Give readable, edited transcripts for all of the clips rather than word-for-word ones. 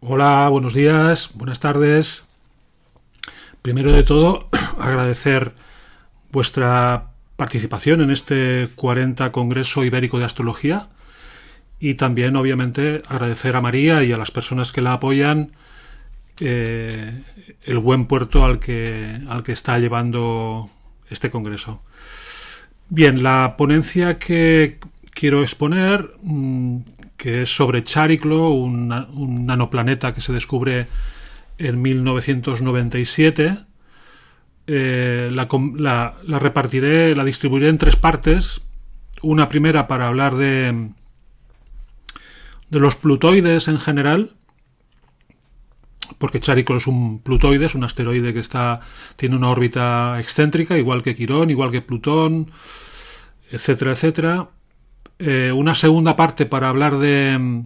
Hola, buenos días, buenas tardes. Primero de todo, agradecer vuestra participación en este 40 Congreso Ibérico de Astrología y también, obviamente, agradecer a María y a las personas que la apoyan el buen puerto al que está llevando este Congreso. Bien, la ponencia que quiero exponer, que es sobre Chariklo, un nanoplaneta que se descubre en 1997, la repartiré, la distribuiré en tres partes. Una primera para hablar de los plutoides en general, porque Chariklo es un plutoide, es un asteroide que tiene una órbita excéntrica, igual que Quirón, igual que Plutón, etcétera, etcétera. Una segunda parte para hablar de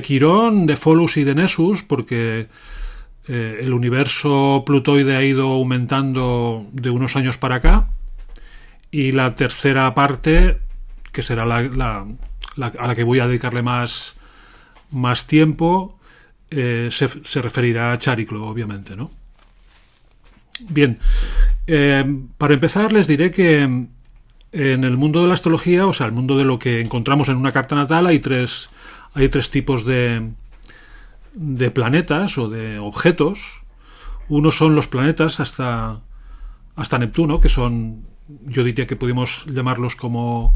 Quirón, de Pholus y de Nessus, porque el universo plutoide ha ido aumentando de unos años para acá. Y la tercera parte, que será a la que voy a dedicarle más tiempo, se referirá a Chariklo, obviamente, ¿no? Bien, para empezar les diré que en el mundo de la astrología, o sea, el mundo de lo que encontramos en una carta natal, hay tres tipos de planetas o de objetos. Uno son los planetas hasta Neptuno, que son, yo diría que podemos llamarlos como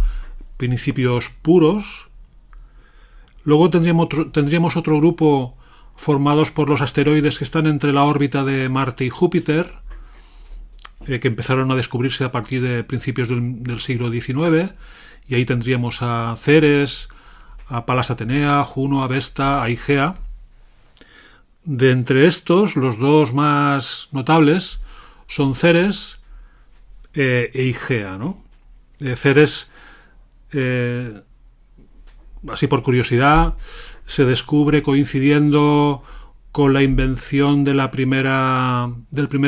principios puros. Luego tendríamos otro grupo formados por los asteroides que están entre la órbita de Marte y Júpiter, que empezaron a descubrirse a partir de principios del siglo XIX, y ahí tendríamos a Ceres, a Palas Atenea, Juno, a Vesta, a Igea. De entre estos, los dos más notables son Ceres e Igea, ¿no? Ceres, así por curiosidad, se descubre coincidiendo con la invención del primer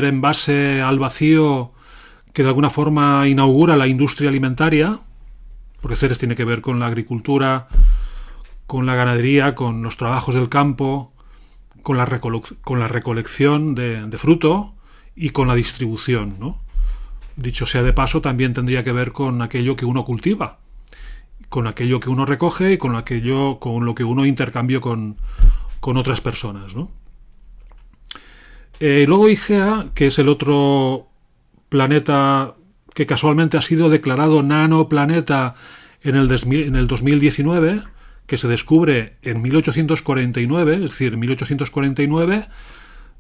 envase al vacío, que de alguna forma inaugura la industria alimentaria, porque Ceres tiene que ver con la agricultura, con la ganadería, con los trabajos del campo, con la recolección de fruto y con la distribución, ¿no? Dicho sea de paso, también tendría que ver con aquello que uno cultiva, con aquello que uno recoge y con lo que uno intercambia con otras personas, ¿no? Luego Igea, que es el otro planeta que casualmente ha sido declarado nanoplaneta en el 2019, que se descubre en 1849, es decir, en 1849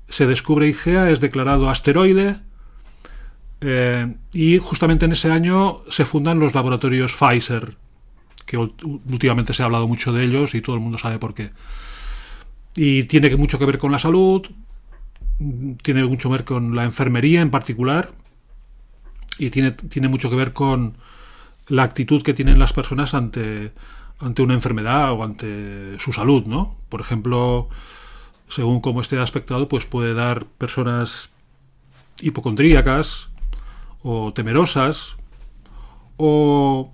se descubre Igea, es declarado asteroide, y justamente en ese año se fundan los laboratorios Pfizer, que últimamente se ha hablado mucho de ellos y todo el mundo sabe por qué. Y tiene mucho que ver con la salud, tiene mucho que ver con la enfermería en particular, y tiene mucho que ver con la actitud que tienen las personas ante una enfermedad o ante su salud, ¿no? Por ejemplo, según cómo esté aspectado, pues puede dar personas hipocondríacas o temerosas, o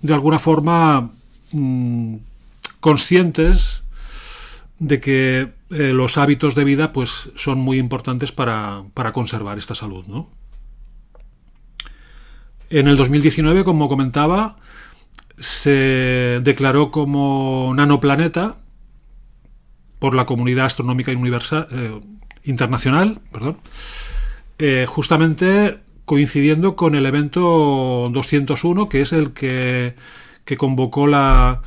de alguna forma conscientes de que los hábitos de vida pues son muy importantes para conservar esta salud, ¿no? En el 2019, como comentaba, se declaró como nanoplaneta por la comunidad astronómica internacional, justamente coincidiendo con el evento 201, que es el que convocó la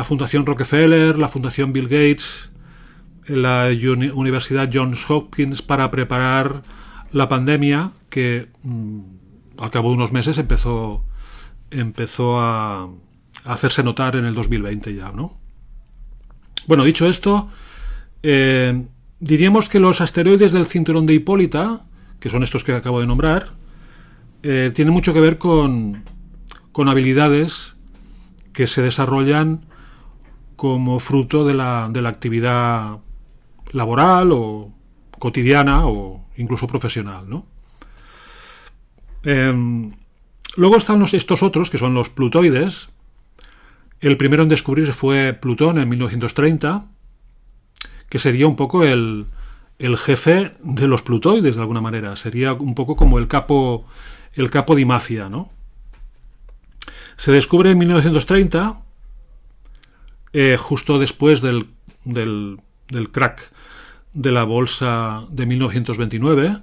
Fundación Rockefeller, la Fundación Bill Gates, la Universidad Johns Hopkins, para preparar la pandemia que al cabo de unos meses empezó a hacerse notar en el 2020 ya, ¿no? Bueno, dicho esto, diríamos que los asteroides del cinturón de Hipólita, que son estos que acabo de nombrar, tienen mucho que ver con habilidades que se desarrollan como fruto de la actividad laboral o cotidiana o incluso profesional, ¿no? Luego están estos otros, que son los plutoides. El primero en descubrirse fue Plutón en 1930, que sería un poco el jefe de los plutoides, de alguna manera. Sería un poco como el capo di mafia, ¿no? Se descubre en 1930, justo después del crack de la bolsa de 1929.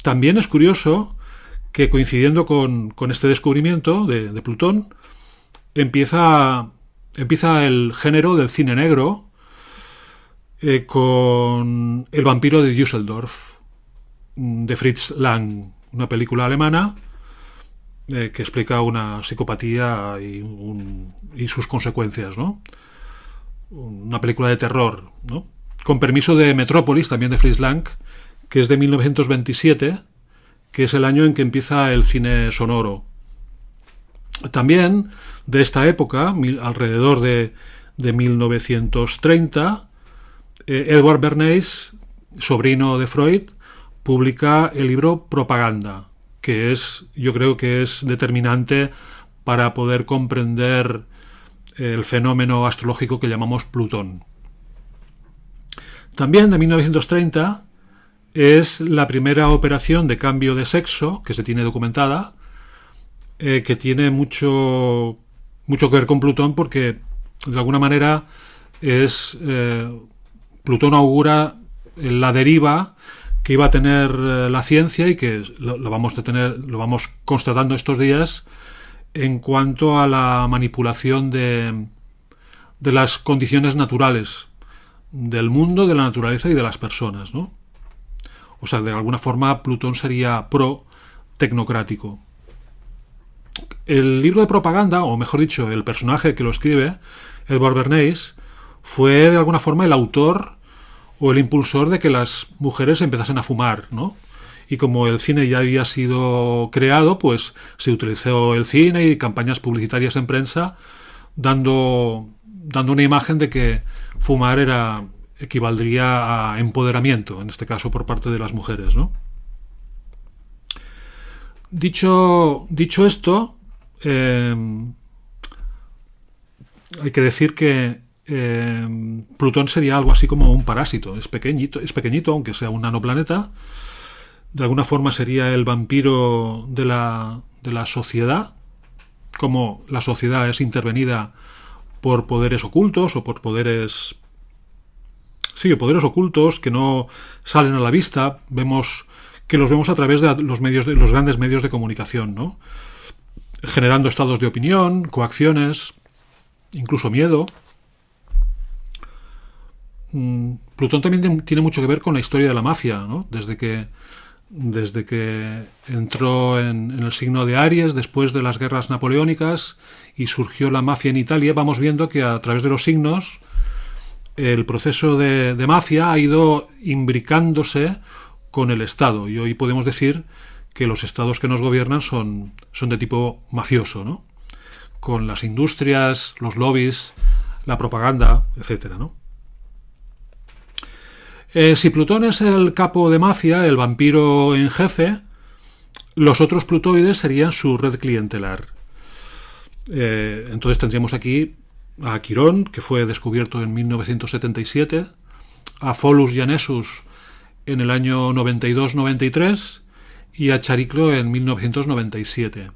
También es curioso que, coincidiendo con este descubrimiento de Plutón, empieza el género del cine negro, con El vampiro de Düsseldorf, de Fritz Lang, una película alemana que explica una psicopatía y sus consecuencias, ¿no? Una película de terror, ¿no? Con permiso de Metrópolis, también de Fritz Lang, que es de 1927, que es el año en que empieza el cine sonoro. También de esta época, alrededor de 1930, Edward Bernays, sobrino de Freud, publica el libro Propaganda, que yo creo que es determinante para poder comprender el fenómeno astrológico que llamamos Plutón. También de 1930 es la primera operación de cambio de sexo que se tiene documentada, que tiene mucho que ver con Plutón, porque de alguna manera Plutón augura la deriva que iba a tener la ciencia, y que lo vamos constatando estos días, en cuanto a la manipulación de las condiciones naturales del mundo, de la naturaleza y de las personas, ¿no? O sea, de alguna forma Plutón sería pro-tecnocrático. El libro de Propaganda, o mejor dicho, el personaje que lo escribe, Edward Bernays, fue de alguna forma el autor o el impulsor de que las mujeres empezasen a fumar, ¿no? Y como el cine ya había sido creado, pues se utilizó el cine y campañas publicitarias en prensa dando una imagen de que fumar equivaldría a empoderamiento, en este caso por parte de las mujeres, ¿no? Dicho esto, hay que decir que Plutón sería algo así como un parásito. Es pequeñito, aunque sea un nanoplaneta. De alguna forma sería el vampiro de la sociedad, como la sociedad es intervenida por poderes ocultos o por poderes ocultos que no salen a la vista. Los vemos a través de los grandes medios de comunicación, ¿no? Generando estados de opinión, coacciones, incluso miedo. Plutón también tiene mucho que ver con la historia de la mafia, ¿no? Desde que entró en el signo de Aries después de las guerras napoleónicas y surgió la mafia en Italia, vamos viendo que a través de los signos el proceso de mafia ha ido imbricándose con el Estado, y hoy podemos decir que los estados que nos gobiernan son de tipo mafioso, ¿no? Con las industrias, los lobbies, la propaganda, etcétera, ¿no? Si Plutón es el capo de mafia, el vampiro en jefe, los otros plutoides serían su red clientelar. Entonces tendríamos aquí a Quirón, que fue descubierto en 1977, a Pholus y Nessus en el año 92-93 y a Chariclo en 1997.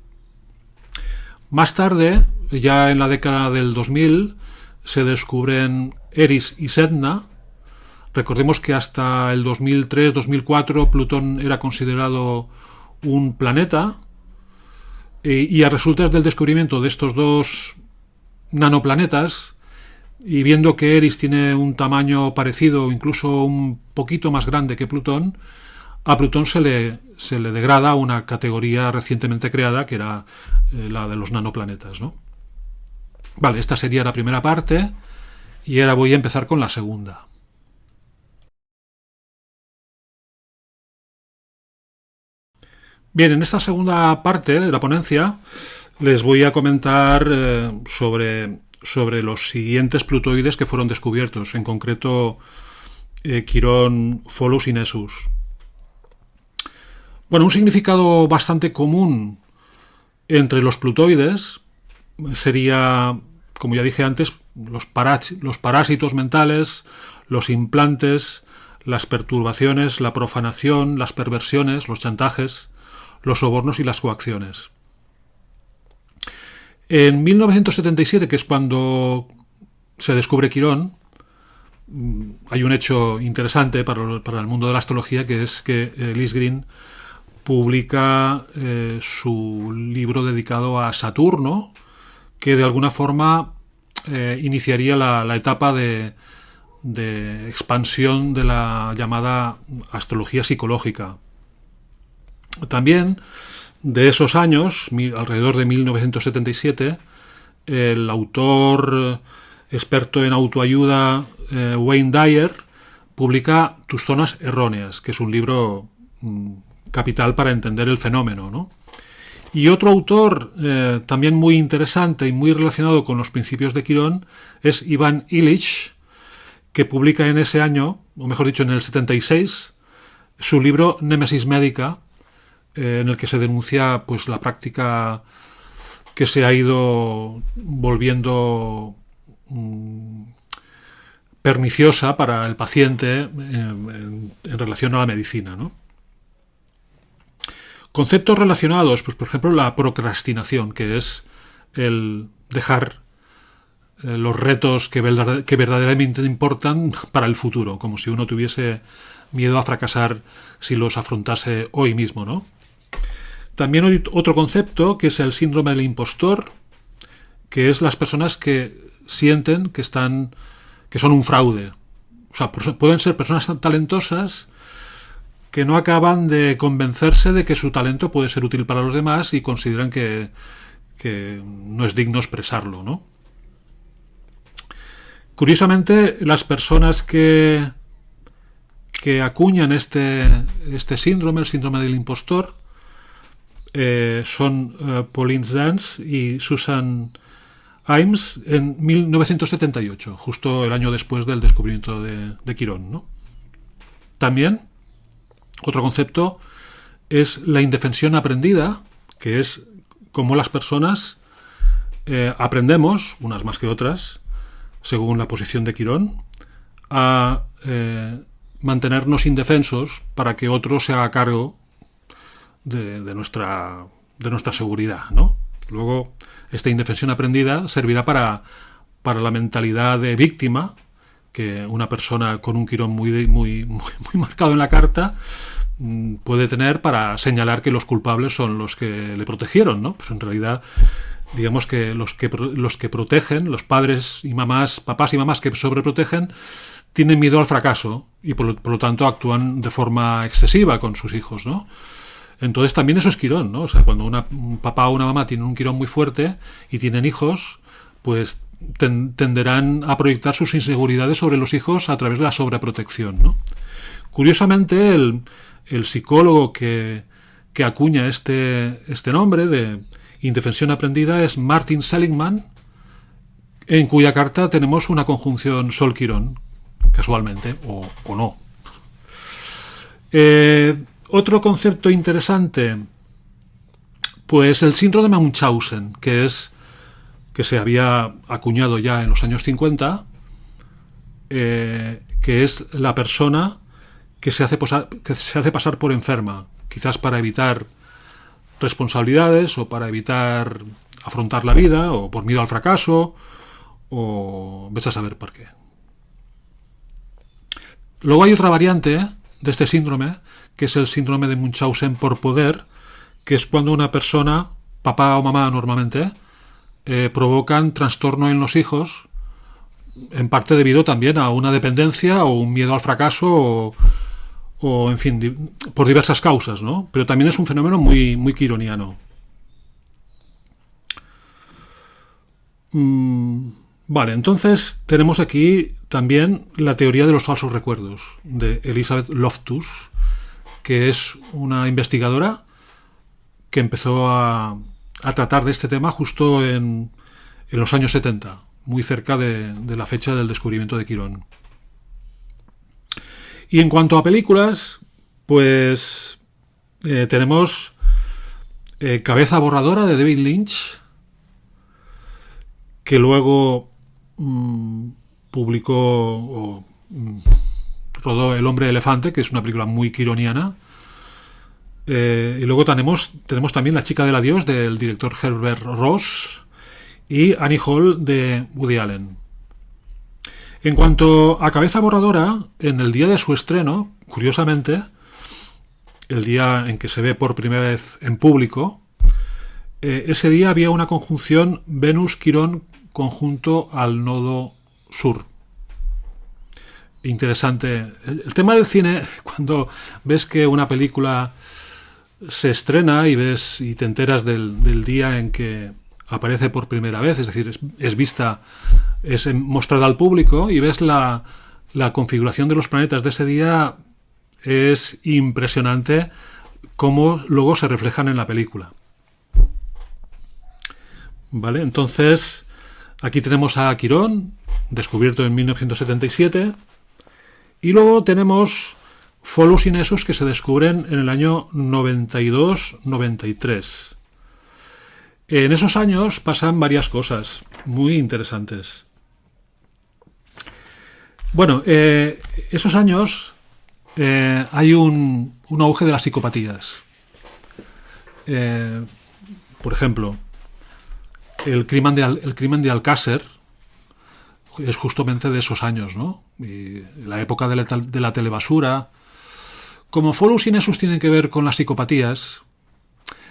Más tarde, ya en la década del 2000, se descubren Eris y Sedna. Recordemos que hasta el 2003-2004 Plutón era considerado un planeta, y a resultas del descubrimiento de estos dos nanoplanetas, y viendo que Eris tiene un tamaño parecido, incluso un poquito más grande que Plutón, a Plutón se le degrada una categoría recientemente creada, que era la de los nanoplanetas, ¿no? Vale, esta sería la primera parte, y ahora voy a empezar con la segunda. Bien, en esta segunda parte de la ponencia les voy a comentar sobre los siguientes plutoides que fueron descubiertos, en concreto Quirón, Pholus y Nessus. Bueno, un significado bastante común entre los plutoides sería como ya dije antes, los parásitos mentales, los implantes, las perturbaciones, la profanación, las perversiones, los chantajes, los sobornos y las coacciones. En 1977, que es cuando se descubre Quirón, hay un hecho interesante para el mundo de la astrología, que es que Lis Green publica su libro dedicado a Saturno, que de alguna forma iniciaría la etapa de expansión de la llamada astrología psicológica. También de esos años, alrededor de 1977, el autor experto en autoayuda Wayne Dyer publica Tus zonas erróneas, que es un libro capital para entender el fenómeno, ¿no? Y otro autor también muy interesante y muy relacionado con los principios de Quirón es Ivan Illich, que publica en ese año, o mejor dicho en el 76, su libro Némesis Médica, en el que se denuncia pues la práctica que se ha ido volviendo perniciosa para el paciente en relación a la medicina, ¿no? Conceptos relacionados, pues por ejemplo la procrastinación, que es el dejar los retos que verdaderamente importan para el futuro, como si uno tuviese miedo a fracasar si los afrontase hoy mismo, ¿no? También hay otro concepto que es el síndrome del impostor, que es las personas que sienten que son un fraude. O sea, pueden ser personas tan talentosas que no acaban de convencerse de que su talento puede ser útil para los demás y consideran que no es digno expresarlo, ¿no? Curiosamente, las personas que acuñan este síndrome, el síndrome del impostor, son Pauline Zans y Susan Imes en 1978, justo el año después del descubrimiento de Quirón, ¿no? También, otro concepto es la indefensión aprendida, que es cómo las personas aprendemos, unas más que otras, según la posición de Quirón, a mantenernos indefensos para que otro se haga cargo de nuestra seguridad, ¿no? Luego, esta indefensión aprendida servirá para la mentalidad de víctima, que una persona con un Quirón muy marcado en la carta puede tener para señalar que los culpables son los que le protegieron, ¿no? Pues en realidad, digamos que los que protegen, los padres y mamás, papás y mamás que sobreprotegen, tienen miedo al fracaso y por lo tanto actúan de forma excesiva con sus hijos, ¿no? Entonces también eso es Quirón, ¿no? O sea, cuando un papá o una mamá tienen un Quirón muy fuerte y tienen hijos, pues tenderán a proyectar sus inseguridades sobre los hijos a través de la sobreprotección, ¿no? Curiosamente, el psicólogo que acuña este nombre de indefensión aprendida es Martin Seligman, en cuya carta tenemos una conjunción Sol-Quirón, casualmente, o no. Otro concepto interesante, pues el síndrome de Munchausen, que se había acuñado ya en los años 50, que es la persona que se hace pasar por enferma, quizás para evitar responsabilidades o para evitar afrontar la vida o por miedo al fracaso o vete a saber por qué. Luego hay otra variante de este síndrome, que es el síndrome de Munchausen por poder, que es cuando una persona, papá o mamá normalmente, provocan trastorno en los hijos, en parte debido también a una dependencia o un miedo al fracaso o en fin, por diversas causas, ¿no? Pero también es un fenómeno muy quironiano. Vale, entonces tenemos aquí también la teoría de los falsos recuerdos de Elizabeth Loftus, que es una investigadora que empezó a tratar de este tema justo en los años 70, muy cerca de la fecha del descubrimiento de Quirón. Y en cuanto a películas, pues tenemos Cabeza borradora de David Lynch, que luego publicó o rodó El hombre elefante, que es una película muy quironiana. Y luego tenemos también La chica del adiós, del director Herbert Ross, y Annie Hall, de Woody Allen. En cuanto a Cabeza borradora, en el día de su estreno, curiosamente, el día en que se ve por primera vez en público, ese día había una conjunción Venus-Quirón conjunto al nodo sur. Interesante. El tema del cine, cuando ves que una película se estrena y te enteras del día en que aparece por primera vez, es decir, es vista, es mostrada al público, y ves la configuración de los planetas de ese día, es impresionante cómo luego se reflejan en la película. Vale, entonces aquí tenemos a Quirón, descubierto en 1977, y luego tenemos Pholus y Nessus, que se descubren en el año 92-93. En esos años pasan varias cosas muy interesantes. Bueno, esos años hay un auge de las psicopatías. Por ejemplo, el crimen de Alcácer es justamente de esos años, ¿no? Y la época de la telebasura. Como Pholus y Nessus tienen que ver con las psicopatías,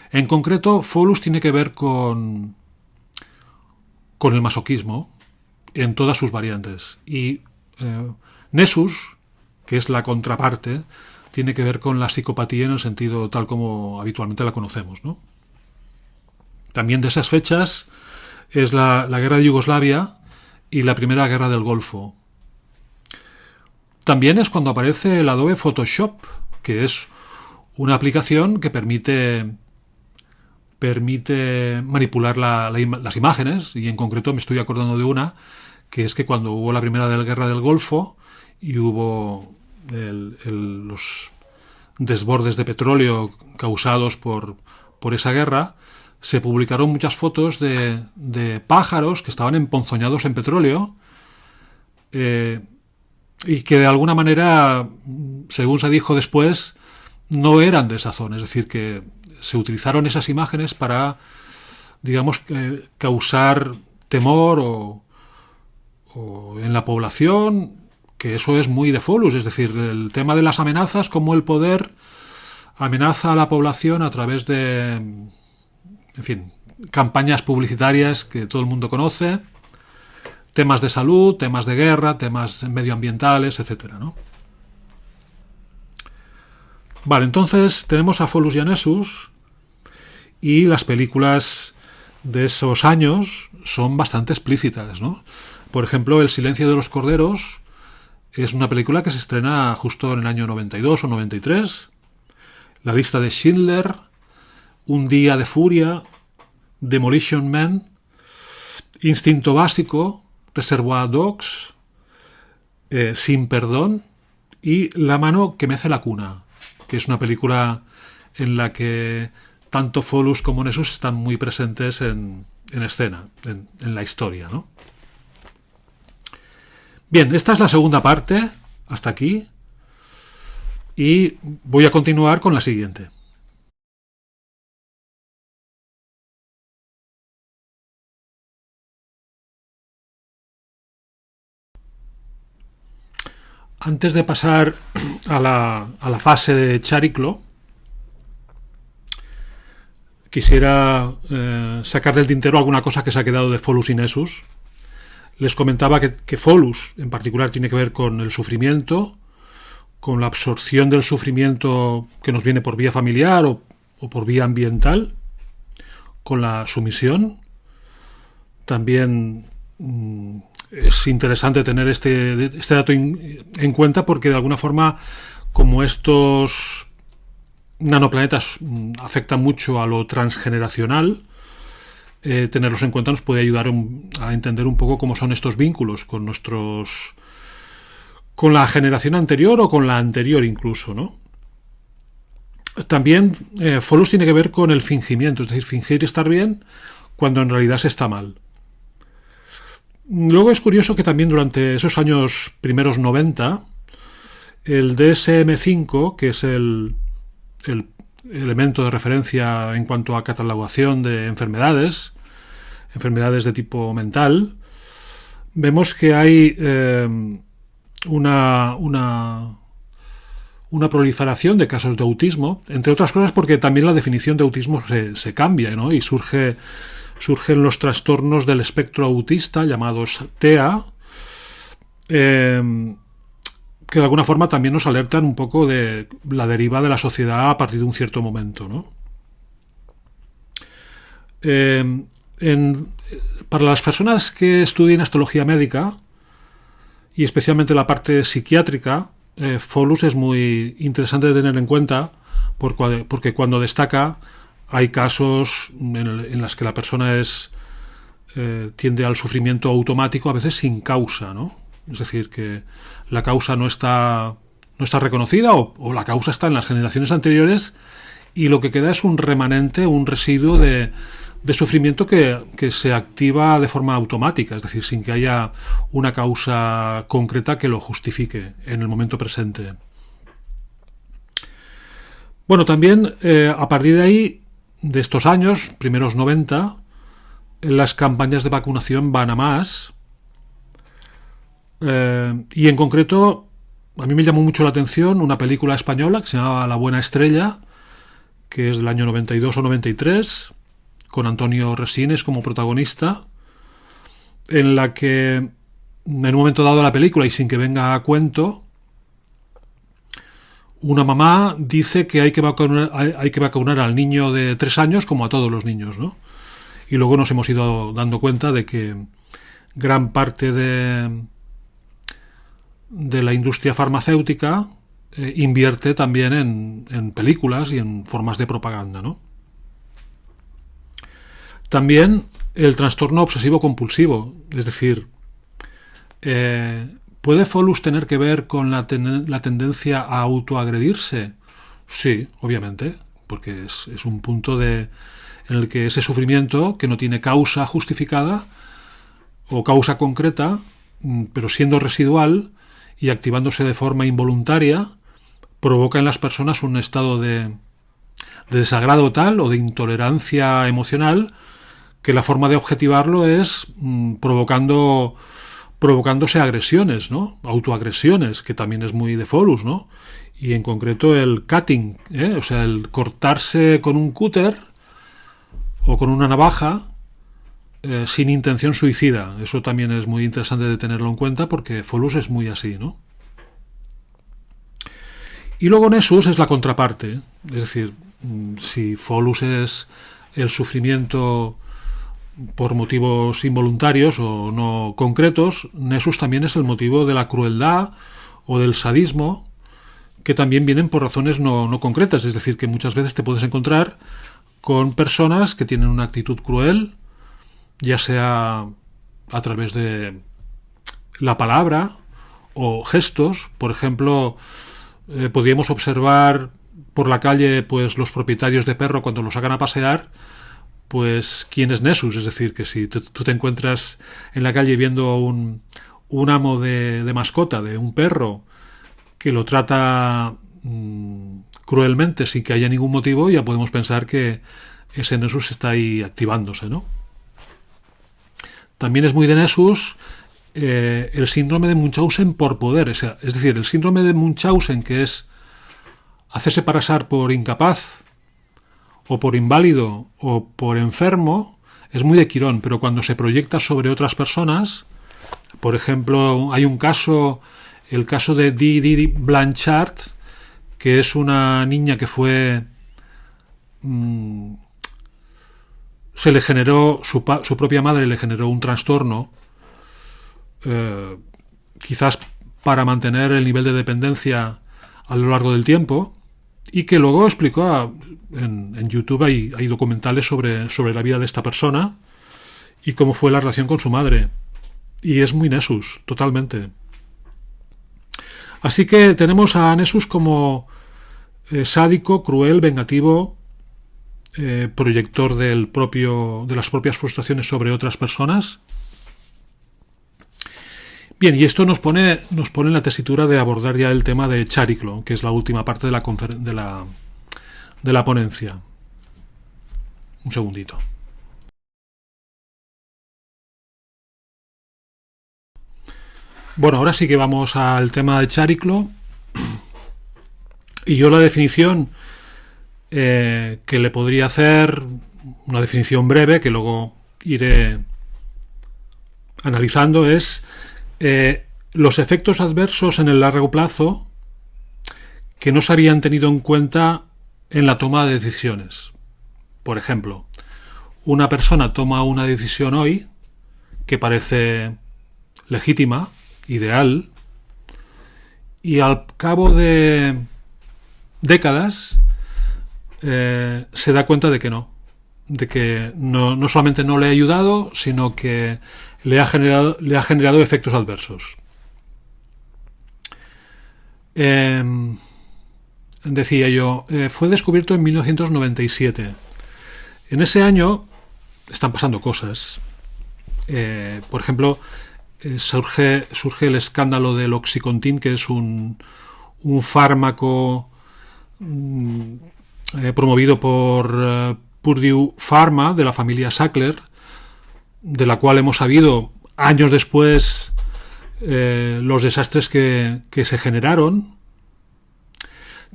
en concreto Pholus tiene que ver con el masoquismo en todas sus variantes, y Nessus, que es la contraparte, tiene que ver con la psicopatía en el sentido tal como habitualmente la conocemos, ¿no? También de esas fechas es la guerra de Yugoslavia y la primera guerra del Golfo. También es cuando aparece el Adobe Photoshop, que es una aplicación que permite manipular las imágenes, y en concreto me estoy acordando de una, que es que cuando hubo la primera guerra del Golfo y hubo los desbordes de petróleo causados por esa guerra, se publicaron muchas fotos de pájaros que estaban emponzoñados en petróleo, y que de alguna manera, según se dijo después, no eran de esa zona. Es decir, que se utilizaron esas imágenes para, digamos, causar temor o en la población, que eso es muy de Pholus. Es decir, el tema de las amenazas, como el poder amenaza a la población a través de, en fin, campañas publicitarias que todo el mundo conoce, temas de salud, temas de guerra, temas medioambientales, etcétera, ¿no? Vale, entonces tenemos a Pholus y a Nessus, y las películas de esos años son bastante explícitas, ¿no? Por ejemplo, El silencio de los corderos es una película que se estrena justo en el año 92 o 93. La lista de Schindler, Un día de furia, Demolition Man, Instinto básico, Reservoir Dogs, Sin perdón, y La mano que mece la cuna, que es una película en la que tanto Pholus como Nessus están muy presentes en escena, en la historia, ¿no? Bien, esta es la segunda parte, hasta aquí, y voy a continuar con la siguiente. Antes de pasar a la fase de Chariclo, quisiera sacar del tintero alguna cosa que se ha quedado de Pholus y Nessus. Les comentaba que Pholus en particular tiene que ver con el sufrimiento, con la absorción del sufrimiento que nos viene por vía familiar o por vía ambiental, con la sumisión. También es interesante tener este dato en cuenta, porque de alguna forma, como estos nanoplanetas afectan mucho a lo transgeneracional, tenerlos en cuenta nos puede ayudar a entender un poco cómo son estos vínculos con la generación anterior o con la anterior incluso, ¿no? También Pholus tiene que ver con el fingimiento, es decir, fingir estar bien cuando en realidad se está mal. Luego es curioso que también durante esos años primeros 90, el DSM-5, que es el elemento de referencia en cuanto a catalogación de enfermedades de tipo mental, vemos que hay una proliferación de casos de autismo, entre otras cosas porque también la definición de autismo se cambia, ¿no? Y surgen los trastornos del espectro autista, llamados TEA, que de alguna forma también nos alertan un poco de la deriva de la sociedad a partir de un cierto momento, ¿no? Para las personas que estudian astrología médica, y especialmente la parte psiquiátrica, Folus es muy interesante de tener en cuenta porque cuando destaca hay casos en los que la persona tiende al sufrimiento automático, a veces sin causa, ¿no? Es decir, que la causa no está reconocida o la causa está en las generaciones anteriores y lo que queda es un remanente, un residuo de sufrimiento que se activa de forma automática, es decir, sin que haya una causa concreta que lo justifique en el momento presente. Bueno, también a partir de ahí, de estos años, primeros 90, las campañas de vacunación van a más. Y en concreto, a mí me llamó mucho la atención una película española que se llamaba La Buena Estrella, que es del año 92 o 93, con Antonio Resines como protagonista, en la que en un momento dado de la película, y sin que venga a cuento, una mamá dice que hay que vacunar al niño de 3 años como a todos los niños, ¿no? Y luego nos hemos ido dando cuenta de que gran parte de la industria farmacéutica invierte también en películas y en formas de propaganda, ¿no? También el trastorno obsesivo-compulsivo, es decir, ¿puede Folus tener que ver con la tendencia a autoagredirse? Sí, obviamente, porque es un punto en el que ese sufrimiento, que no tiene causa justificada o causa concreta, pero siendo residual y activándose de forma involuntaria, provoca en las personas un estado de desagrado tal o de intolerancia emocional que la forma de objetivarlo es provocándose agresiones, ¿no? Autoagresiones, que también es muy de Folus, ¿no? Y en concreto el cutting, o sea, el cortarse con un cúter o con una navaja sin intención suicida. Eso también es muy interesante de tenerlo en cuenta porque Folus es muy así, ¿no? Y luego Nessus es la contraparte, es decir, si Folus es el sufrimiento por motivos involuntarios o no concretos, Nessus también es el motivo de la crueldad o del sadismo, que también vienen por razones no concretas, es decir, que muchas veces te puedes encontrar con personas que tienen una actitud cruel, ya sea a través de la palabra o gestos. Por ejemplo, podríamos observar por la calle pues los propietarios de perro cuando los sacan a pasear, pues quién es Nessus, es decir, que si tú te encuentras en la calle viendo un amo de mascota, de un perro, que lo trata cruelmente sin que haya ningún motivo, ya podemos pensar que ese Nessus está ahí activándose, ¿no? También es muy de Nessus el síndrome de Munchausen por poder, es decir, el síndrome de Munchausen, que es hacerse pasar por incapaz o por inválido o por enfermo, es muy de Quirón, pero cuando se proyecta sobre otras personas, por ejemplo, hay un caso, el caso de Didi Blanchard, que es una niña que se le generó, su propia madre le generó un trastorno, quizás para mantener el nivel de dependencia a lo largo del tiempo, y que luego explicó en YouTube hay documentales sobre la vida de esta persona y cómo fue la relación con su madre. Y es muy Nessus, totalmente. Así que tenemos a Nessus como sádico, cruel, vengativo, proyector de las propias frustraciones sobre otras personas. Bien, y esto nos pone en la tesitura de abordar ya el tema de Chariclo, que es la última parte de la ponencia. Un segundito. Bueno, ahora sí que vamos al tema de Chariclo. Y yo la definición que le podría hacer, una definición breve que luego iré analizando, es los efectos adversos en el largo plazo que no se habían tenido en cuenta en la toma de decisiones. Por ejemplo, una persona toma una decisión hoy que parece legítima, ideal, y al cabo de décadas se da cuenta de que no solamente no le ha ayudado, sino que le ha generado efectos adversos. Decía yo, fue descubierto en 1997. En ese año están pasando cosas. Por ejemplo, surge el escándalo del Oxycontin, que es un fármaco promovido por Purdue Pharma, de la familia Sackler, de la cual hemos sabido años después los desastres que se generaron.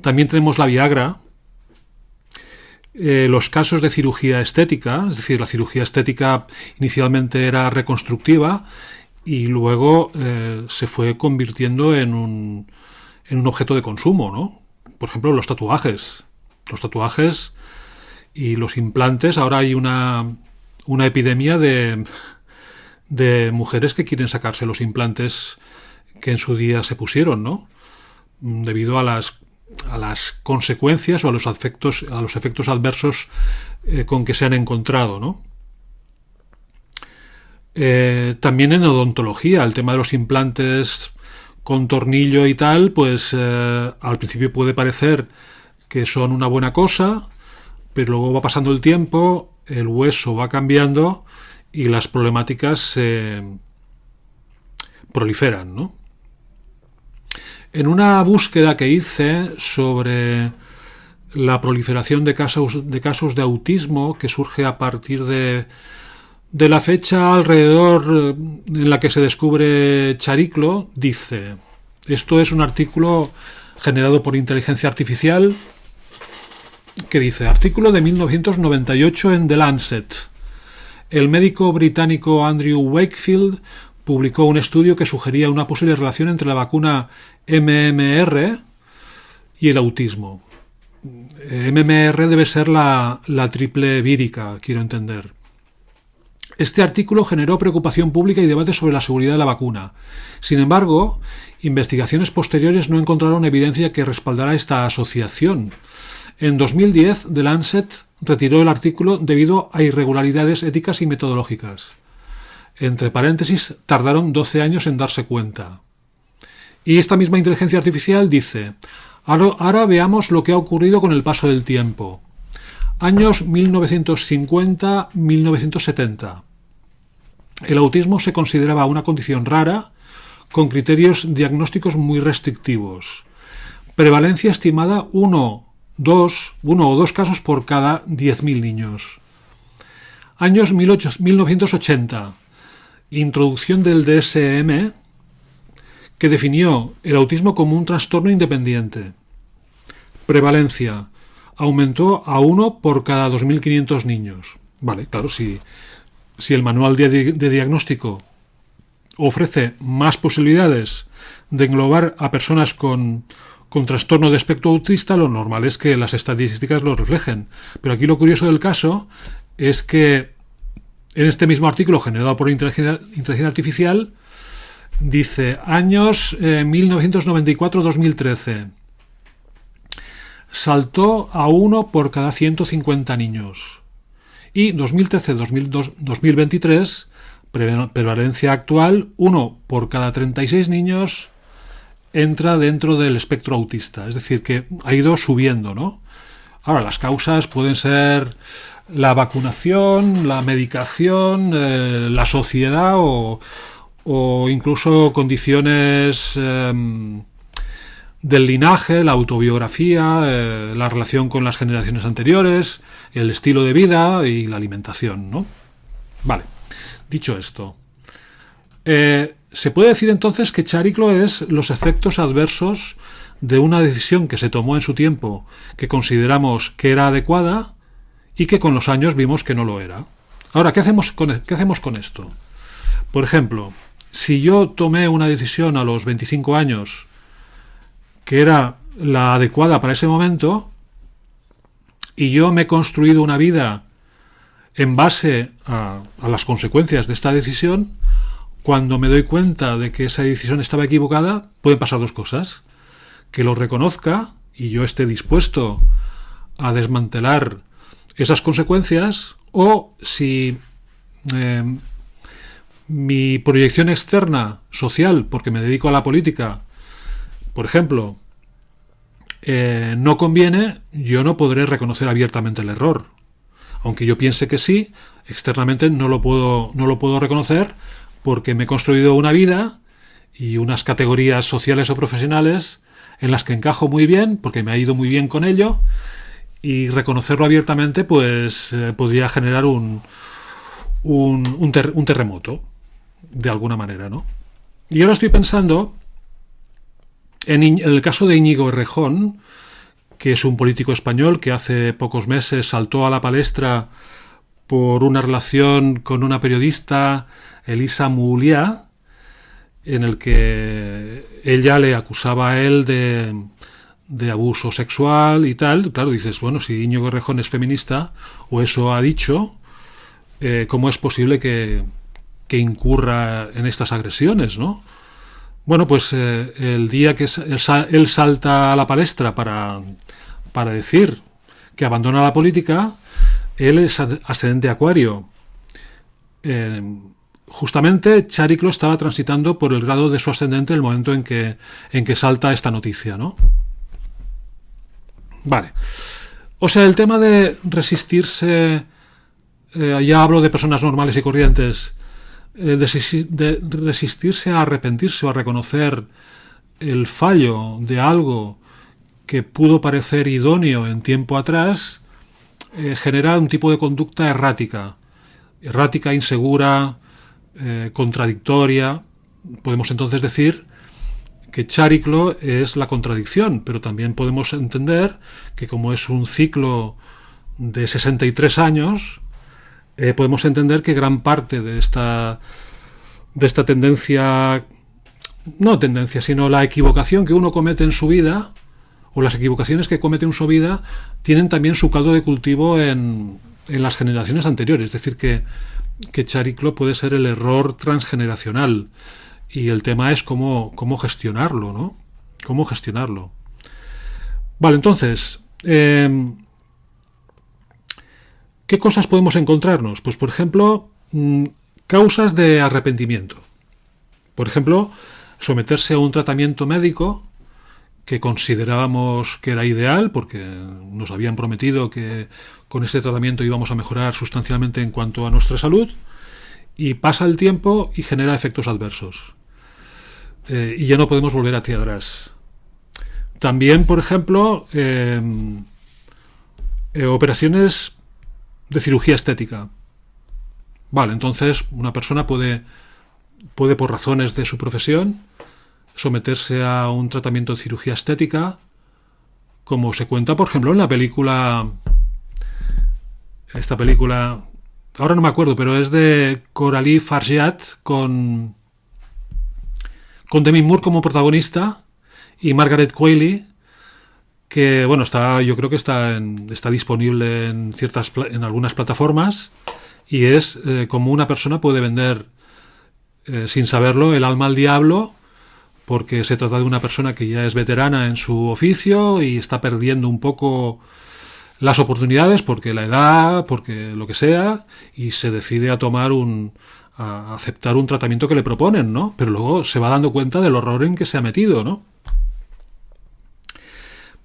También tenemos la Viagra, los casos de cirugía estética, es decir, la cirugía estética inicialmente era reconstructiva y luego se fue convirtiendo en un objeto de consumo, ¿no? Por ejemplo, los tatuajes y los implantes. Ahora hay una epidemia de mujeres que quieren sacarse los implantes que en su día se pusieron, ¿no? Debido a las consecuencias o a los efectos adversos con que se han encontrado, ¿no? También en odontología, el tema de los implantes con tornillo y tal, pues al principio puede parecer que son una buena cosa, pero luego va pasando el tiempo, el hueso va cambiando y las problemáticas se proliferan, ¿no? En una búsqueda que hice sobre la proliferación de casos de autismo que surge a partir de la fecha alrededor en la que se descubre Chariclo, dice, esto es un artículo generado por inteligencia artificial, que dice, artículo de 1998 en The Lancet. El médico británico Andrew Wakefield publicó un estudio que sugería una posible relación entre la vacuna MMR y el autismo. MMR debe ser la triple vírica, quiero entender. Este artículo generó preocupación pública y debate sobre la seguridad de la vacuna. Sin embargo, investigaciones posteriores no encontraron evidencia que respaldara esta asociación. En 2010, The Lancet retiró el artículo debido a irregularidades éticas y metodológicas. Entre paréntesis, tardaron 12 años en darse cuenta. Y esta misma inteligencia artificial dice, ahora veamos lo que ha ocurrido con el paso del tiempo. Años 1950-1970. El autismo se consideraba una condición rara, con criterios diagnósticos muy restrictivos. Prevalencia estimada 1 o 2 casos por cada 10.000 niños. Años 1980. Introducción del DSM, que definió el autismo como un trastorno independiente. Prevalencia. Aumentó a 1 por cada 2.500 niños. Vale, claro, si el manual de diagnóstico ofrece más posibilidades de englobar a personas con trastorno de espectro autista, lo normal es que las estadísticas lo reflejen. Pero aquí lo curioso del caso es que en este mismo artículo generado por inteligencia artificial dice años 1994-2013. Saltó a 1 por cada 150 niños. Y 2013-2023, prevalencia actual, 1 por cada 36 niños entra dentro del espectro autista. Es decir, que ha ido subiendo, ¿no? Ahora, las causas pueden ser la vacunación, la medicación, la sociedad o o incluso condiciones del linaje, la autobiografía, la relación con las generaciones anteriores, el estilo de vida y la alimentación, ¿no? Vale, dicho esto, se puede decir entonces que Chariclo es los efectos adversos de una decisión que se tomó en su tiempo, que consideramos que era adecuada y que con los años vimos que no lo era. Ahora, ¿qué hacemos con esto? Por ejemplo, si yo tomé una decisión a los 25 años que era la adecuada para ese momento y yo me he construido una vida en base a las consecuencias de esta decisión, cuando me doy cuenta de que esa decisión estaba equivocada, pueden pasar dos cosas. Que lo reconozca y yo esté dispuesto a desmantelar esas consecuencias, o si mi proyección externa social, porque me dedico a la política, por ejemplo, no conviene, yo no podré reconocer abiertamente el error. Aunque yo piense que sí, externamente no lo puedo reconocer porque me he construido una vida y unas categorías sociales o profesionales en las que encajo muy bien, porque me ha ido muy bien con ello, y reconocerlo abiertamente pues podría generar un terremoto, de alguna manera, ¿no? Y ahora estoy pensando en el caso de Íñigo Errejón, que es un político español que hace pocos meses saltó a la palestra por una relación con una periodista, Elisa Mouliá, en el que ella le acusaba a él de abuso sexual y tal. Claro, dices, bueno, si Íñigo Errejón es feminista, o eso ha dicho, ¿cómo es posible que incurra en estas agresiones, no? Bueno, pues el día que él salta a la palestra para decir que abandona la política, él es ascendente Acuario. Justamente Chariclo estaba transitando por el grado de su ascendente en el momento en que salta esta noticia, ¿no? Vale. O sea, el tema de resistirse, ya hablo de personas normales y corrientes, de resistirse a arrepentirse o a reconocer el fallo de algo que pudo parecer idóneo en tiempo atrás, genera un tipo de conducta errática, insegura, contradictoria. Podemos entonces decir que Chariclo es la contradicción, pero también podemos entender que como es un ciclo de 63 años, podemos entender que gran parte de esta tendencia, no tendencia, sino la equivocación que uno comete en su vida, o las equivocaciones que comete en su vida, tienen también su caldo de cultivo en las generaciones anteriores. Es decir, que Chariclo puede ser el error transgeneracional, y el tema es cómo gestionarlo, ¿no? Cómo gestionarlo. Vale, entonces, ¿qué cosas podemos encontrarnos? Pues, por ejemplo, causas de arrepentimiento. Por ejemplo, someterse a un tratamiento médico que considerábamos que era ideal, porque nos habían prometido que con este tratamiento íbamos a mejorar sustancialmente en cuanto a nuestra salud, y pasa el tiempo y genera efectos adversos. Y ya no podemos volver hacia atrás. También, por ejemplo, operaciones de cirugía estética. Vale, entonces una persona puede por razones de su profesión someterse a un tratamiento de cirugía estética, como se cuenta, por ejemplo, en la película, esta película, ahora no me acuerdo, pero es de Coralie Fargeat con Demi Moore como protagonista y Margaret Qualley, que bueno, yo creo que está disponible en algunas plataformas, y es como una persona puede vender sin saberlo el alma al diablo, porque se trata de una persona que ya es veterana en su oficio y está perdiendo un poco las oportunidades, porque la edad, porque lo que sea, y se decide a aceptar un tratamiento que le proponen, ¿no? Pero luego se va dando cuenta del horror en que se ha metido, ¿no?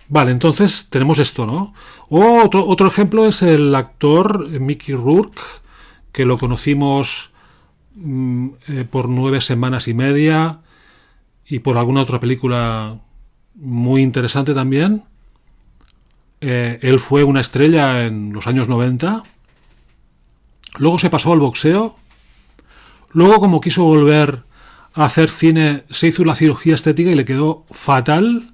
Vale, entonces tenemos esto, ¿no? Otro ejemplo es el actor Mickey Rourke, que lo conocimos por 9 semanas y media y por alguna otra película muy interesante también. Él fue una estrella en los años 90. Luego se pasó al boxeo. Luego, como quiso volver a hacer cine, se hizo la cirugía estética y le quedó fatal.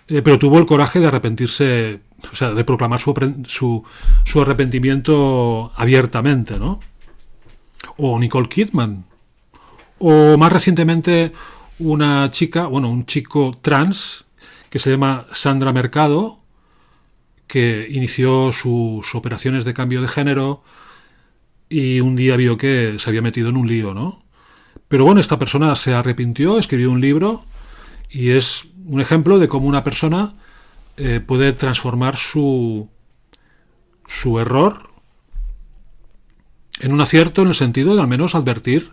Pero tuvo el coraje de arrepentirse, o sea, de proclamar su arrepentimiento abiertamente, ¿no? O Nicole Kidman. O más recientemente un chico trans que se llama Sandra Mercado, que inició sus operaciones de cambio de género y un día vio que se había metido en un lío, ¿no? Pero bueno, esta persona se arrepintió, escribió un libro y es un ejemplo de cómo una persona puede transformar su error en un acierto, en el sentido de al menos advertir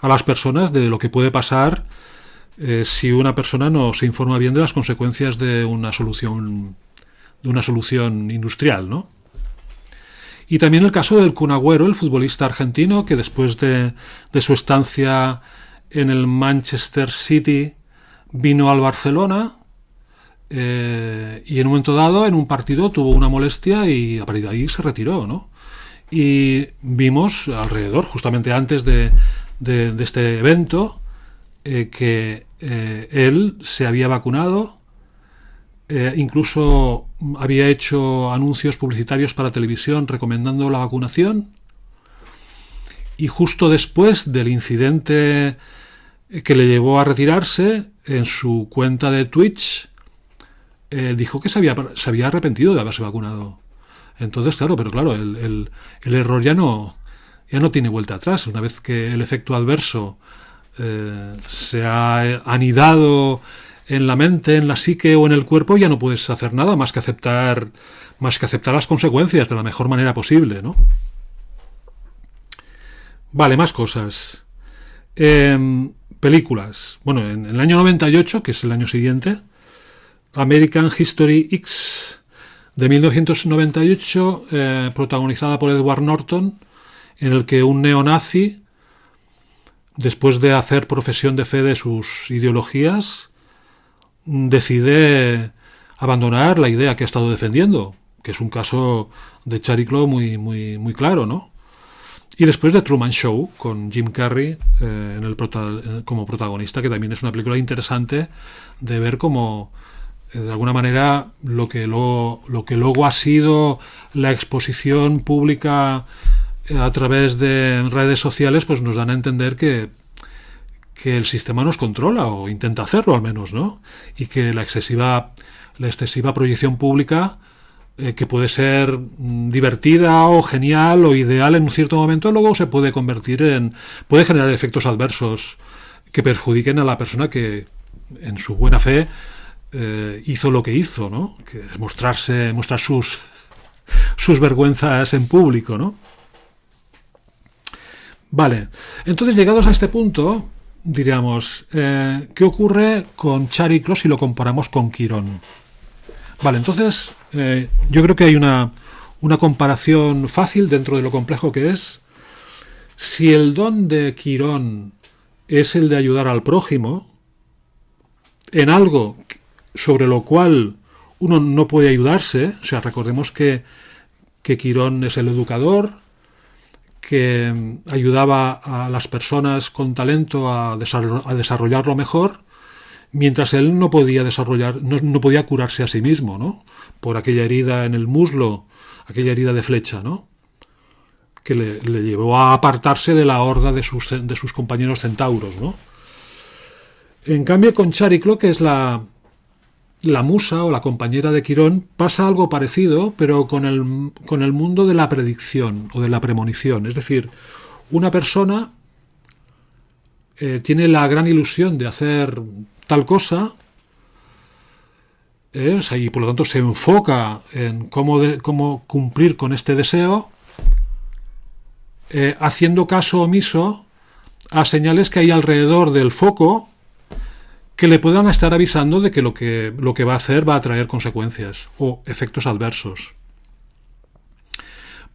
a las personas de lo que puede pasar si una persona no se informa bien de las consecuencias de una solución industrial, ¿no? Y también el caso del Kun Agüero, el futbolista argentino, que después de su estancia en el Manchester City vino al Barcelona y en un momento dado, en un partido, tuvo una molestia y a partir de ahí se retiró, ¿no? Y vimos alrededor, justamente antes de este evento, que él se había vacunado, incluso había hecho anuncios publicitarios para televisión recomendando la vacunación, y justo después del incidente que le llevó a retirarse, en su cuenta de Twitch dijo que se había arrepentido de haberse vacunado. Entonces, claro, el error ya no tiene vuelta atrás. Una vez que el efecto adverso se ha anidado en la mente, en la psique o en el cuerpo, ya no puedes hacer nada más que aceptar las consecuencias de la mejor manera posible, ¿no? Vale, más cosas. Películas. Bueno, en el año 98, que es el año siguiente, American History X de 1998, protagonizada por Edward Norton, en el que un neonazi, después de hacer profesión de fe de sus ideologías, decide abandonar la idea que ha estado defendiendo, que es un caso de Chariclo muy claro, ¿no? Y después de Truman Show, con Jim Carrey como protagonista, que también es una película interesante de ver cómo, de alguna manera, lo que luego ha sido la exposición pública a través de redes sociales, pues nos dan a entender que el sistema nos controla, o intenta hacerlo al menos, ¿no? Y que la excesiva proyección pública, que puede ser divertida o genial o ideal en un cierto momento, luego se puede puede generar efectos adversos que perjudiquen a la persona que en su buena fe hizo lo que hizo, ¿no? Que es mostrar sus vergüenzas en público, ¿no? Vale, entonces, llegados a este punto, diríamos, ¿qué ocurre con Chariclo si lo comparamos con Quirón? Vale, entonces yo creo que hay una comparación fácil dentro de lo complejo que es. Si el don de Quirón es el de ayudar al prójimo en algo sobre lo cual uno no puede ayudarse, o sea, recordemos que Quirón es el educador, que ayudaba a las personas con talento a desarrollarlo mejor, mientras él no podía no podía curarse a sí mismo, ¿no? Por aquella herida en el muslo, aquella herida de flecha, ¿no? Que le llevó a apartarse de la horda de sus compañeros centauros, ¿no? En cambio, con Chariclo, que es la musa o la compañera de Quirón, pasa algo parecido, pero con el mundo de la predicción o de la premonición. Es decir, una persona tiene la gran ilusión de hacer tal cosa, y por lo tanto se enfoca en cómo cumplir con este deseo, haciendo caso omiso a señales que hay alrededor del foco que le puedan estar avisando de que lo que va a hacer va a traer consecuencias o efectos adversos.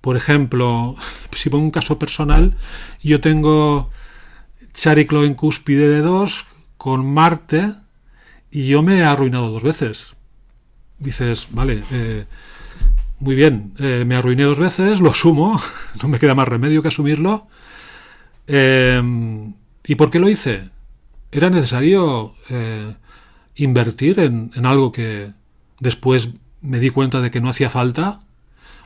Por ejemplo, si pongo un caso personal, yo tengo Chariclo en cúspide de 2 con Marte y yo me he arruinado 2 veces. Dices, vale, muy bien, me arruiné 2 veces, lo asumo, no me queda más remedio que asumirlo. ¿Y por qué lo hice? Era necesario invertir en algo que después me di cuenta de que no hacía falta.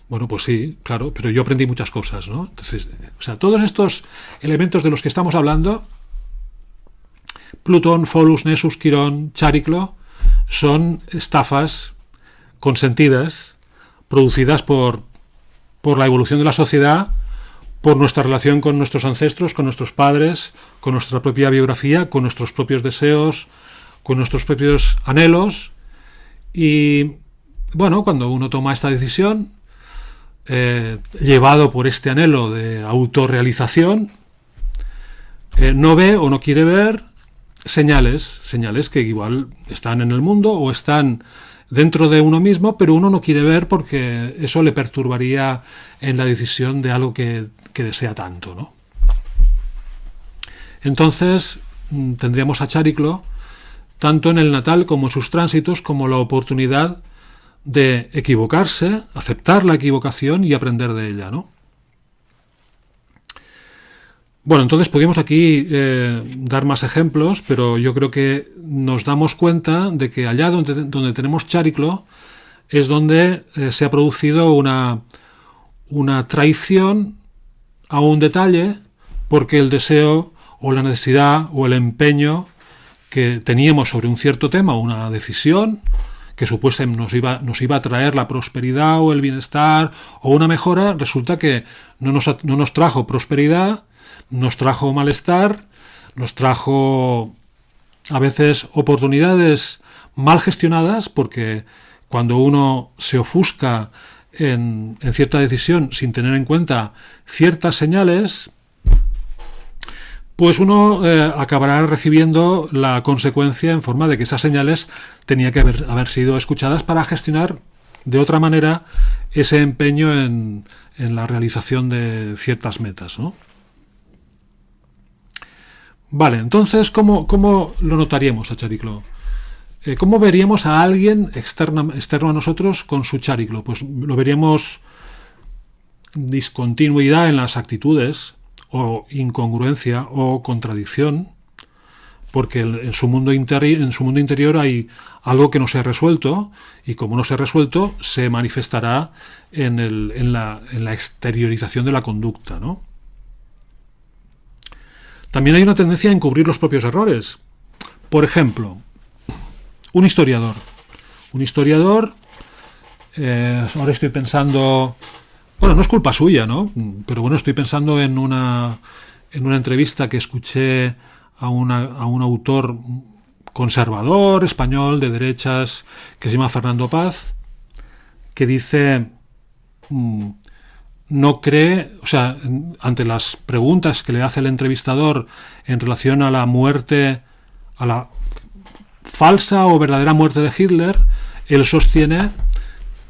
Bueno, pues sí, claro, pero yo aprendí muchas cosas, ¿no? Entonces, o sea, todos estos elementos de los que estamos hablando, Plutón, Pholus, Nessus, Quirón, Chariclo, son estafas consentidas, producidas por la evolución de la sociedad, por nuestra relación con nuestros ancestros, con nuestros padres, con nuestra propia biografía, con nuestros propios deseos, con nuestros propios anhelos. Y bueno, cuando uno toma esta decisión, llevado por este anhelo de autorrealización, no ve o no quiere ver señales que igual están en el mundo o están dentro de uno mismo, pero uno no quiere ver porque eso le perturbaría en la decisión de algo que desea tanto, ¿no? Entonces tendríamos a Chariclo tanto en el natal como en sus tránsitos como la oportunidad de equivocarse, aceptar la equivocación y aprender de ella, ¿no? Bueno, entonces podríamos aquí dar más ejemplos, pero yo creo que nos damos cuenta de que allá donde tenemos Chariclo es donde se ha producido una traición a un detalle, porque el deseo o la necesidad o el empeño que teníamos sobre un cierto tema, una decisión que supuestamente nos iba a traer la prosperidad o el bienestar o una mejora, resulta que no nos trajo prosperidad, nos trajo malestar, nos trajo a veces oportunidades mal gestionadas, porque cuando uno se ofusca en cierta decisión sin tener en cuenta ciertas señales, pues uno acabará recibiendo la consecuencia en forma de que esas señales tenían que haber sido escuchadas para gestionar de otra manera ese empeño en la realización de ciertas metas, ¿no? Vale, entonces, ¿cómo lo notaríamos a Chariclo? ¿Cómo veríamos a alguien externo a nosotros con su Chariclo? Pues lo veríamos discontinuidad en las actitudes, o incongruencia o contradicción, porque en su mundo interior hay algo que no se ha resuelto, y como no se ha resuelto, se manifestará en la exteriorización de la conducta, ¿no? También hay una tendencia a encubrir los propios errores. Por ejemplo, un historiador. Ahora estoy pensando... Bueno, no es culpa suya, ¿no? Pero bueno, estoy pensando en una entrevista que escuché a un autor conservador español de derechas que se llama Fernando Paz, que dice, no cree, o sea, ante las preguntas que le hace el entrevistador en relación a la muerte, a la falsa o verdadera muerte de Hitler, él sostiene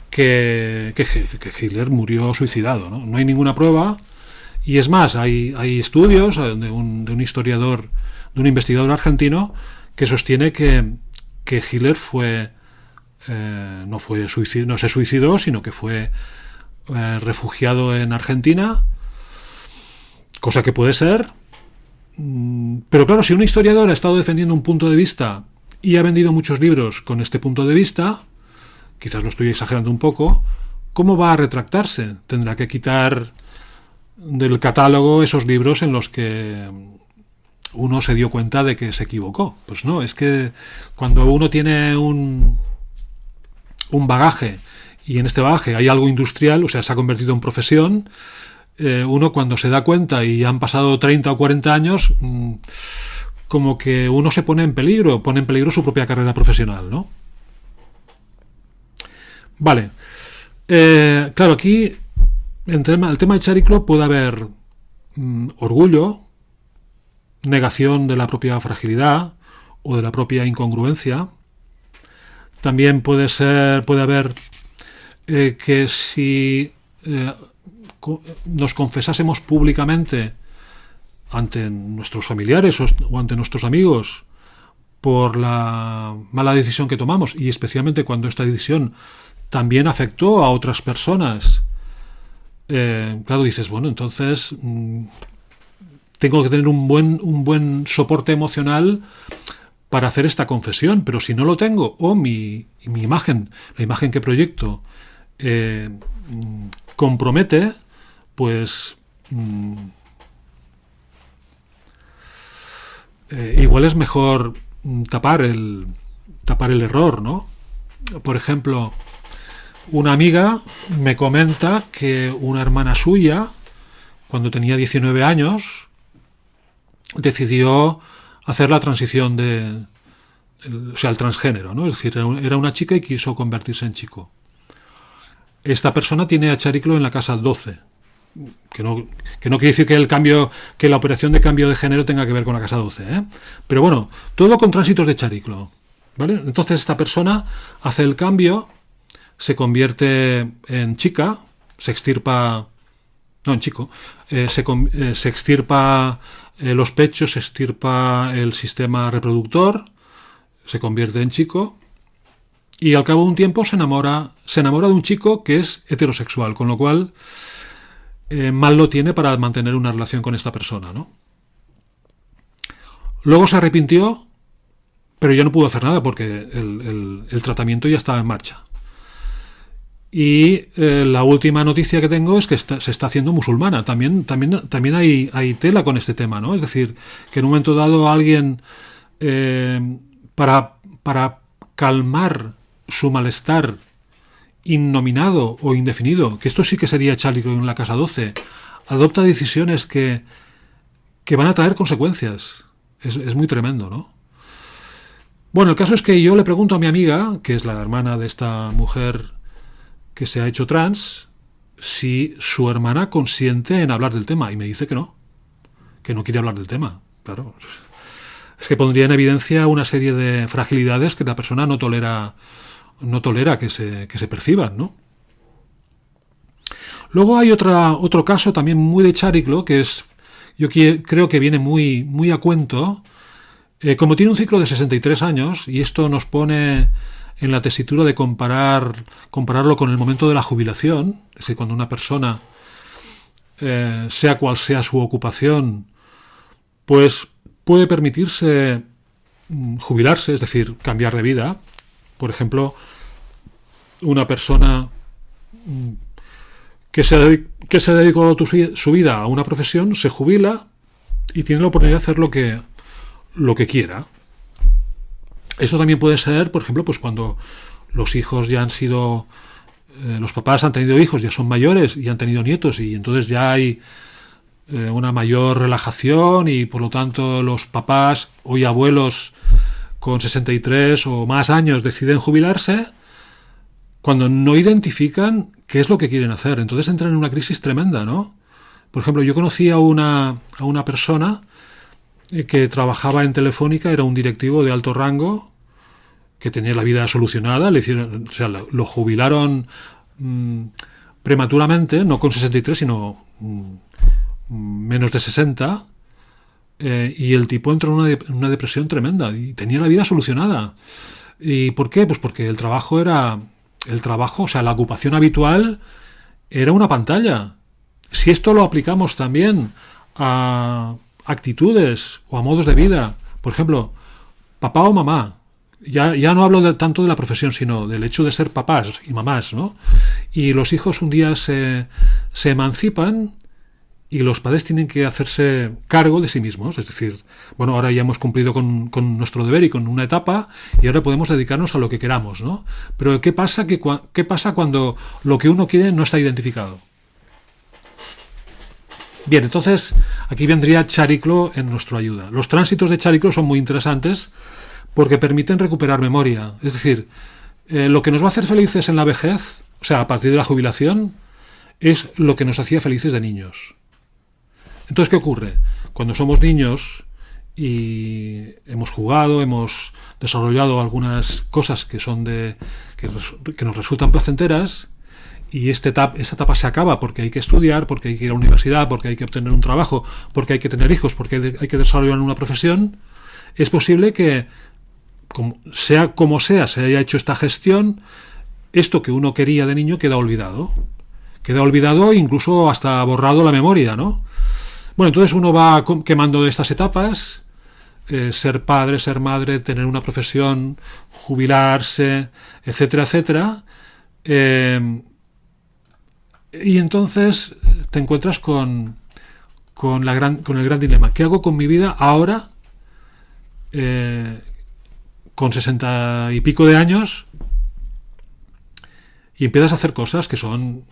que Hitler murió suicidado, ¿no? No hay ninguna prueba, y es más, hay estudios de un historiador, de un investigador argentino, que sostiene que Hitler no se suicidó, sino que fue refugiado en Argentina, cosa que puede ser, pero claro, si un historiador ha estado defendiendo un punto de vista y ha vendido muchos libros con este punto de vista, quizás lo estoy exagerando un poco, ¿cómo va a retractarse? Tendrá que quitar del catálogo esos libros en los que uno se dio cuenta de que se equivocó. Pues no, es que cuando uno tiene un bagaje, y en este bagaje hay algo industrial, o sea, se ha convertido en profesión, uno cuando se da cuenta y han pasado 30 o 40 años, como que uno se pone en peligro su propia carrera profesional, ¿no? Vale. Claro, aquí el tema de Chariclo puede haber orgullo, negación de la propia fragilidad o de la propia incongruencia. También puede haber que si nos confesásemos públicamente ante nuestros familiares o ante nuestros amigos por la mala decisión que tomamos, y especialmente cuando esta decisión también afectó a otras personas, claro, dices, bueno, entonces tengo que tener un buen soporte emocional para hacer esta confesión, pero si no lo tengo, o mi imagen, la imagen que proyecto, compromete, pues igual es mejor tapar el error, ¿no? Por ejemplo, una amiga me comenta que una hermana suya, cuando tenía 19 años, decidió hacer la transición al transgénero, ¿no? Es decir, era una chica y quiso convertirse en chico. Esta persona tiene a Chariclo en la casa 12. Que no quiere decir que la operación de cambio de género tenga que ver con la casa 12, ¿eh? Pero bueno, todo con tránsitos de Chariclo, ¿vale? Entonces esta persona hace el cambio, se convierte en chica, se extirpa, no, en chico, se extirpa los pechos, se extirpa el sistema reproductor, se convierte en chico, y al cabo de un tiempo se enamora de un chico que es heterosexual, con lo cual mal lo tiene para mantener una relación con esta persona, ¿no? Luego se arrepintió, pero ya no pudo hacer nada porque el tratamiento ya estaba en marcha. Y la última noticia que tengo es que se está haciendo musulmana. También hay tela con este tema, ¿no? Es decir, que en un momento dado alguien, para calmar su malestar innominado o indefinido, que esto sí que sería Chariclo en la casa 12, adopta decisiones que van a traer consecuencias. Es muy tremendo, ¿no? Bueno, el caso es que yo le pregunto a mi amiga, que es la hermana de esta mujer que se ha hecho trans, si su hermana consiente en hablar del tema, y me dice que no quiere hablar del tema. Claro, es que pondría en evidencia una serie de fragilidades que la persona no tolera que se perciban, ¿no? Luego hay otro caso también muy de Chariclo, que yo creo que viene muy a cuento. Como tiene un ciclo de 63 años, y esto nos pone en la tesitura de compararlo con el momento de la jubilación, es decir, cuando una persona, sea cual sea su ocupación, pues puede permitirse jubilarse, es decir, cambiar de vida. Por ejemplo, una persona que se dedicó su vida a una profesión, se jubila y tiene la oportunidad de hacer lo que quiera. Esto también puede ser, por ejemplo, pues cuando los hijos ya han sido, los papás han tenido hijos, ya son mayores y han tenido nietos, y entonces ya hay una mayor relajación, y por lo tanto los papás, hoy abuelos con 63 o más años, deciden jubilarse cuando no identifican qué es lo que quieren hacer. Entonces entran en una crisis tremenda, ¿no? Por ejemplo, yo conocí a una persona que trabajaba en Telefónica, era un directivo de alto rango, que tenía la vida solucionada, lo jubilaron prematuramente, no con 63, sino menos de 60, y el tipo entró en una depresión tremenda, y tenía la vida solucionada. ¿Y por qué? Pues porque el trabajo, o sea, la ocupación habitual era una pantalla. Si esto lo aplicamos también a actitudes o a modos de vida, por ejemplo, papá o mamá, ya no hablo tanto de la profesión, sino del hecho de ser papás y mamás, ¿no? Y los hijos un día se emancipan y los padres tienen que hacerse cargo de sí mismos. Es decir, bueno, ahora ya hemos cumplido con nuestro deber y con una etapa, y ahora podemos dedicarnos a lo que queramos, ¿no? Pero ¿qué pasa cuando lo que uno quiere no está identificado? Bien, entonces aquí vendría Chariclo en nuestra ayuda. Los tránsitos de Chariclo son muy interesantes porque permiten recuperar memoria. Es decir, lo que nos va a hacer felices en la vejez, o sea, a partir de la jubilación, es lo que nos hacía felices de niños. Entonces, ¿qué ocurre? Cuando somos niños y hemos jugado, hemos desarrollado algunas cosas que nos resultan placenteras, y esta etapa se acaba porque hay que estudiar, porque hay que ir a la universidad, porque hay que obtener un trabajo, porque hay que tener hijos, porque hay que desarrollar una profesión, es posible que, sea como sea, se haya hecho esta gestión, esto que uno quería de niño queda olvidado. Queda olvidado, incluso hasta borrado la memoria, ¿no? Bueno, entonces uno va quemando estas etapas, ser padre, ser madre, tener una profesión, jubilarse, etcétera, etcétera. Y entonces te encuentras con el gran dilema. ¿Qué hago con mi vida ahora, con 60 y pico de años, y empiezas a hacer cosas que son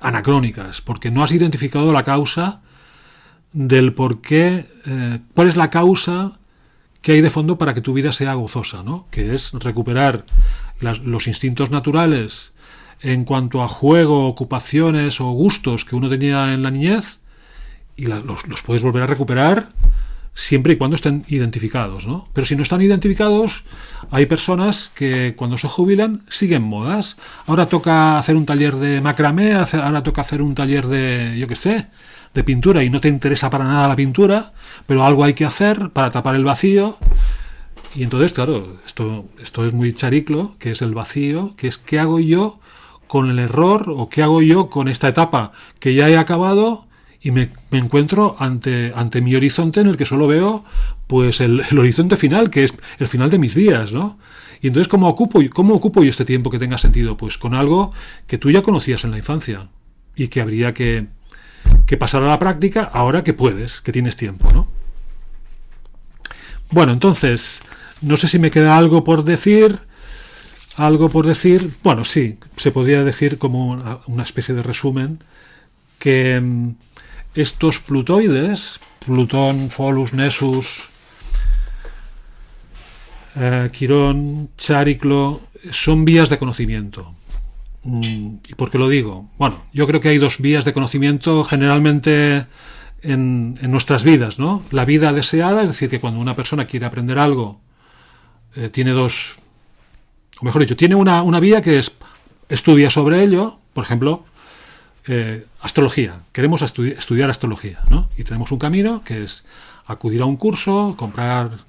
anacrónicas, porque no has identificado la causa del por qué, cuál es la causa que hay de fondo para que tu vida sea gozosa, ¿no? Que es recuperar los instintos naturales en cuanto a juego, ocupaciones o gustos que uno tenía en la niñez, y los puedes volver a recuperar siempre y cuando estén identificados, ¿no? Pero si no están identificados, hay personas que cuando se jubilan siguen modas. Ahora toca hacer un taller de macramé, ahora toca hacer un taller de, yo qué sé, de pintura, y no te interesa para nada la pintura, pero algo hay que hacer para tapar el vacío. Y entonces, claro, esto es muy chariclo, que es el vacío, que es ¿qué hago yo con el error, o qué hago yo con esta etapa que ya he acabado? Y me encuentro ante mi horizonte, en el que solo veo pues el horizonte final, que es el final de mis días, ¿no? Y entonces, ¿cómo ocupo yo este tiempo que tenga sentido? Pues con algo que tú ya conocías en la infancia y que habría que pasar a la práctica ahora que puedes, que tienes tiempo, ¿no? Bueno, entonces, no sé si me queda algo por decir. Bueno, sí, se podría decir como una especie de resumen, que estos plutoides, Plutón, Pholus, Nessus, Quirón, Chariclo, son vías de conocimiento. ¿Y por qué lo digo? Bueno, yo creo que hay dos vías de conocimiento generalmente en nuestras vidas, ¿no? La vida deseada, es decir, que cuando una persona quiere aprender algo, tiene dos, o mejor dicho, tiene una vía que es estudia sobre ello, por ejemplo, astrología. Queremos estudiar astrología, ¿no? Y tenemos un camino que es acudir a un curso,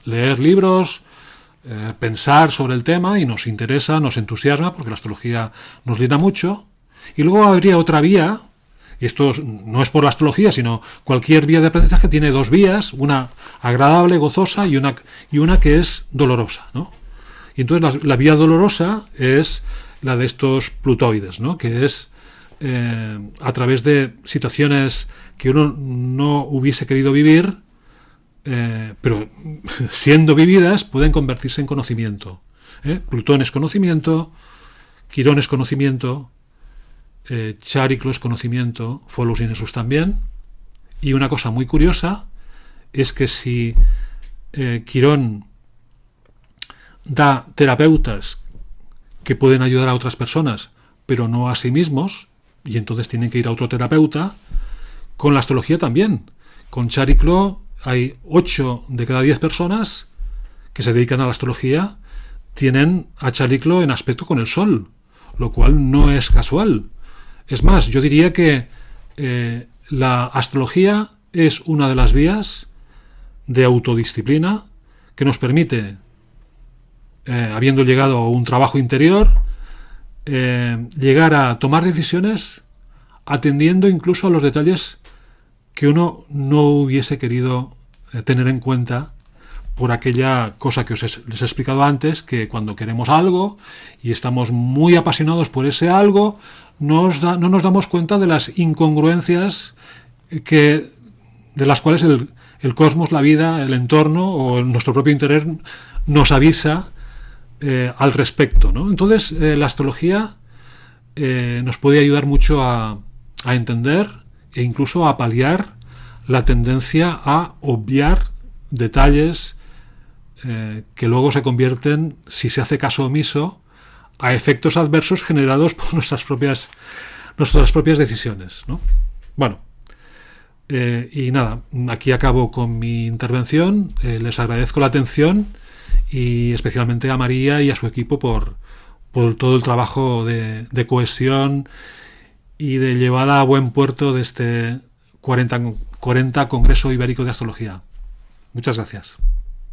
leer libros, pensar sobre el tema, y nos interesa, nos entusiasma, porque la astrología nos llena mucho. Y luego habría otra vía, y esto no es por la astrología, sino cualquier vía de aprendizaje tiene dos vías, una agradable, gozosa, y una que es dolorosa, ¿no? Y entonces la vía dolorosa es la de estos plutoides, ¿no? Que es a través de situaciones que uno no hubiese querido vivir, pero siendo vividas pueden convertirse en conocimiento. Plutón es conocimiento, Quirón es conocimiento, Chariclo es conocimiento, Pholus y Nessus también. Y una cosa muy curiosa es que si Quirón da terapeutas que pueden ayudar a otras personas, pero no a sí mismos, y entonces tienen que ir a otro terapeuta, con la astrología también. Con Chariclo hay 8 de cada 10 personas que se dedican a la astrología tienen a Chariclo en aspecto con el Sol, lo cual no es casual. Es más, yo diría que la astrología es una de las vías de autodisciplina que nos permite, habiendo llegado a un trabajo interior, llegar a tomar decisiones atendiendo incluso a los detalles que uno no hubiese querido tener en cuenta por aquella cosa que les he explicado antes, que cuando queremos algo y estamos muy apasionados por ese algo, no nos damos cuenta de las incongruencias de las cuales el cosmos, la vida, el entorno o nuestro propio interés nos avisa al respecto, ¿no? Entonces, la astrología nos puede ayudar mucho a entender e incluso a paliar la tendencia a obviar detalles que luego se convierten, si se hace caso omiso, a efectos adversos generados por nuestras propias decisiones, ¿no? Bueno, y nada, aquí acabo con mi intervención. Les agradezco la atención, y especialmente a María y a su equipo por por todo el trabajo de cohesión y de llevada a buen puerto de este 40 Congreso Ibérico de Astrología. Muchas gracias.